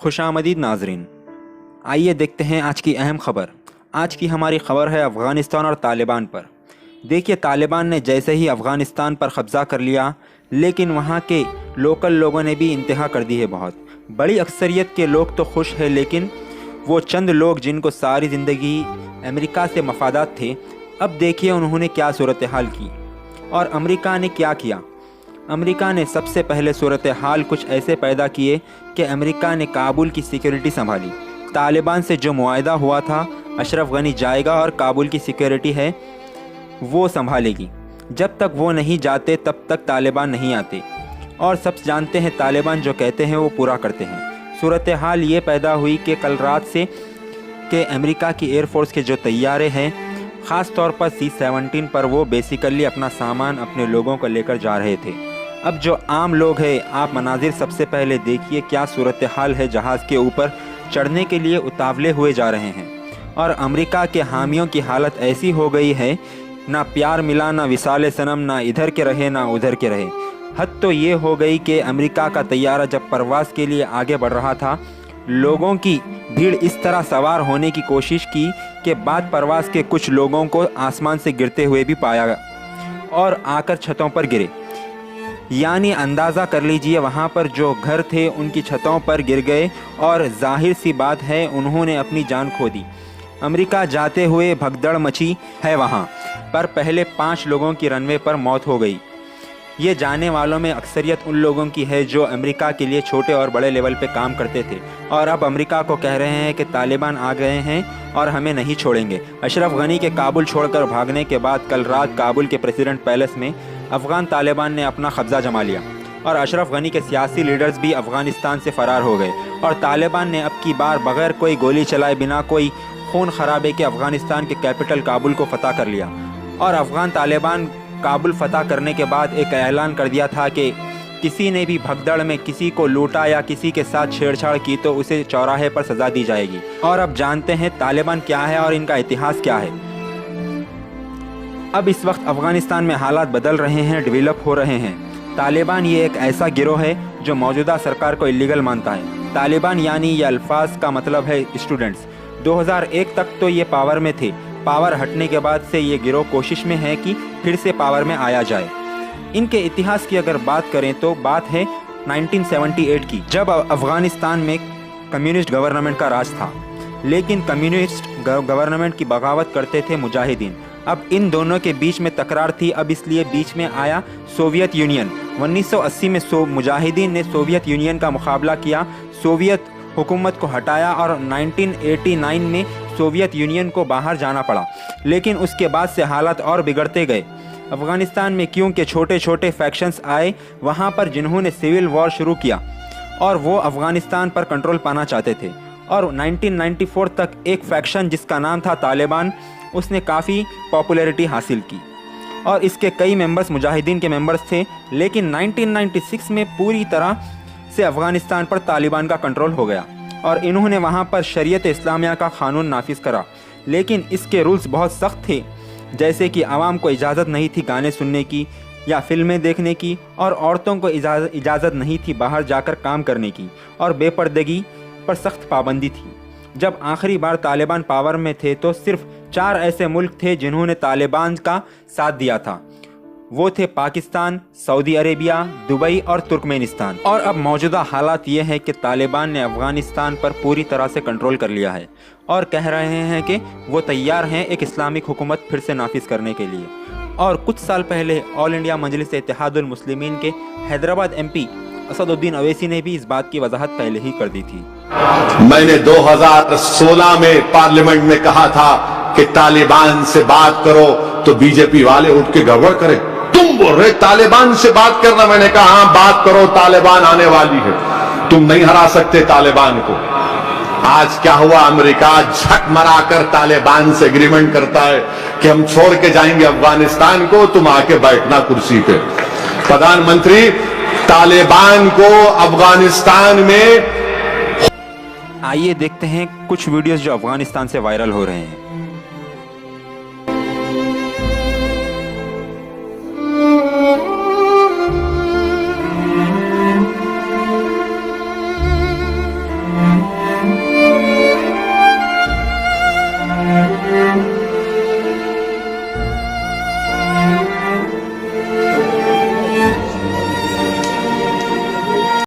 खुशामदीद नाजरीन, आइए देखते हैं आज की अहम खबर। आज की हमारी खबर है अफ़गानिस्तान और तालिबान पर। देखिए, तालिबान ने जैसे ही अफ़गानिस्तान पर कब्ज़ा कर लिया, लेकिन वहाँ के लोकल लोगों ने भी इंतहा कर दी है। बहुत बड़ी अक्सरियत के लोग तो खुश हैं, लेकिन वो चंद लोग जिनको सारी ज़िंदगी अमेरिका से मफादात थे, अब देखिए उन्होंने क्या सूरत हाल की और अमेरिका ने क्या किया। अमेरिका ने सबसे पहले सूरत हाल कुछ ऐसे पैदा किए कि अमेरिका ने काबुल की सिक्योरिटी संभाली। तालिबान से जो मुआहदा हुआ था, अशरफ गनी जाएगा और काबुल की सिक्योरिटी है वो संभालेगी। जब तक वो नहीं जाते तब तक तालिबान नहीं आते, और सब जानते हैं तालिबान जो कहते हैं वो पूरा करते हैं। सूरत हाल ये पैदा हुई कि कल रात से कि अमेरिका की एयरफोर्स के जो तैयारे हैं, ख़ास तौर पर C-17 पर, वो बेसिकली अपना सामान अपने लोगों को लेकर जा रहे थे। अब जो आम लोग हैं, आप मनाजिर सबसे पहले देखिए क्या सूरत हाल है। जहाज़ के ऊपर चढ़ने के लिए उतावले हुए जा रहे हैं, और अमेरिका के हामियों की हालत ऐसी हो गई है, ना प्यार मिला, ना विसाल सनम, ना इधर के रहे ना उधर के रहे। हद तो ये हो गई कि अमेरिका का तैयारा जब परवाज़ के लिए आगे बढ़ रहा था, लोगों की भीड़ इस तरह सवार होने की कोशिश की कि बाद परवाज़ के कुछ लोगों को आसमान से गिरते हुए भी पाया और आकर छतों पर गिरे। यानी अंदाज़ा कर लीजिए, वहाँ पर जो घर थे उनकी छतों पर गिर गए, और जाहिर सी बात है उन्होंने अपनी जान खो दी। अमेरिका जाते हुए भगदड़ मची है वहाँ पर। पहले 5 लोगों की रनवे पर मौत हो गई। ये जाने वालों में अक्सरियत उन लोगों की है जो अमेरिका के लिए छोटे और बड़े लेवल पे काम करते थे, और अब अमेरिका को कह रहे हैं कि तालिबान आ गए हैं और हमें नहीं छोड़ेंगे। अशरफ गनी के काबुल छोड़कर भागने के बाद कल रात काबुल के प्रेसिडेंट पैलेस में अफ़गान तालिबान ने अपना कब्ज़ा जमा लिया, और अशरफ गनी के सियासी लीडर्स भी अफ़गानिस्तान से फ़रार हो गए। और तालिबान ने अब की बार बग़ैर कोई गोली चलाए, बिना कोई खून खराबे के अफ़गानिस्तान के कैपिटल काबुल को फ़तह कर लिया। और अफ़गान तालिबान काबुल फ़तह करने के बाद एक ऐलान कर दिया था कि किसी ने भी भगदड़ में किसी को लूटा या किसी के साथ छेड़छाड़ की तो उसे चौराहे पर सज़ा दी जाएगी। और अब जानते हैं तालिबान क्या है और इनका इतिहास क्या है। अब इस वक्त अफ़गानिस्तान में हालात बदल रहे हैं, डेवलप हो रहे हैं। तालिबान ये एक ऐसा गिरोह है जो मौजूदा सरकार को इलीगल मानता है। तालिबान यानी ये अल्फाज का मतलब है स्टूडेंट्स। 2001 तक तो ये पावर में थे। पावर हटने के बाद से ये गिरोह कोशिश में है कि फिर से पावर में आया जाए। इनके इतिहास की अगर बात करें तो बात है 1978 की, जब अफ़गानिस्तान में कम्युनिस्ट गवर्नमेंट का राज था, लेकिन कम्युनिस्ट गवर्नमेंट की बगावत करते थे मुजाहिदीन। अब इन दोनों के बीच में तकरार थी, अब इसलिए बीच में आया सोवियत यूनियन। 1980 में मुजाहिदीन ने सोवियत यूनियन का मुकाबला किया, सोवियत हुकूमत को हटाया, और 1989 में सोवियत यूनियन को बाहर जाना पड़ा। लेकिन उसके बाद से हालात और बिगड़ते गए अफ़गानिस्तान में, क्योंकि छोटे छोटे फैक्शंस आए वहाँ पर जिन्होंने सिविल वॉर शुरू किया, और वो अफ़गानिस्तान पर कंट्रोल पाना चाहते थे। और 1994 तक एक फैक्शन जिसका नाम था तालिबान, उसने काफ़ी पॉपुलैरिटी हासिल की, और इसके कई मेंबर्स मुजाहिदीन के मेंबर्स थे। लेकिन 1996 में पूरी तरह से अफ़गानिस्तान पर तालिबान का कंट्रोल हो गया, और इन्होंने वहाँ पर शरीयत इस्लामिया का क़ानून नाफिज करा। लेकिन इसके रूल्स बहुत सख्त थे, जैसे कि आवाम को इजाज़त नहीं थी गाने सुनने की या फिल्में देखने की, और औरतों को इजाज़त नहीं थी बाहर जाकर काम करने की, और बेपर्दगी पर सख्त पाबंदी थी। जब आखिरी बार तालिबान पावर में थे तो सिर्फ 4 ऐसे मुल्क थे जिन्होंने तालिबान का साथ दिया था। वो थे पाकिस्तान, सऊदी अरेबिया, दुबई और तुर्कमेनिस्तान। और अब मौजूदा हालात ये है कि तालिबान ने अफ़गानिस्तान पर पूरी तरह से कंट्रोल कर लिया है, और कह रहे हैं कि वो तैयार हैं एक इस्लामिक हुकूमत फिर से नाफिज करने के लिए। और कुछ साल पहले ऑल इंडिया मजलिस इत्तेहादुल मुस्लिमीन के हैदराबाद MP असदुद्दीन अवैसी ने भी इस बात की वजाहत पहले ही कर दी थी। मैंने 2016 में पार्लियामेंट में कहा था कि तालिबान से बात करो, तो बीजेपी वाले उठ के गड़बड़ करे। तुम बोल रहे तालिबान से बात करना, मैंने कहा हाँ बात करो, तालिबान आने वाली है, तुम नहीं हरा सकते तालिबान को। आज क्या हुआ, अमेरिका झक मराकर तालिबान से एग्रीमेंट करता है कि हम छोड़ के जाएंगे अफगानिस्तान को, तुम आके बैठना कुर्सी पे। प्रधानमंत्री, तालिबान को अफगानिस्तान में। आइए देखते हैं कुछ वीडियोस जो अफगानिस्तान से वायरल हो रहे हैं।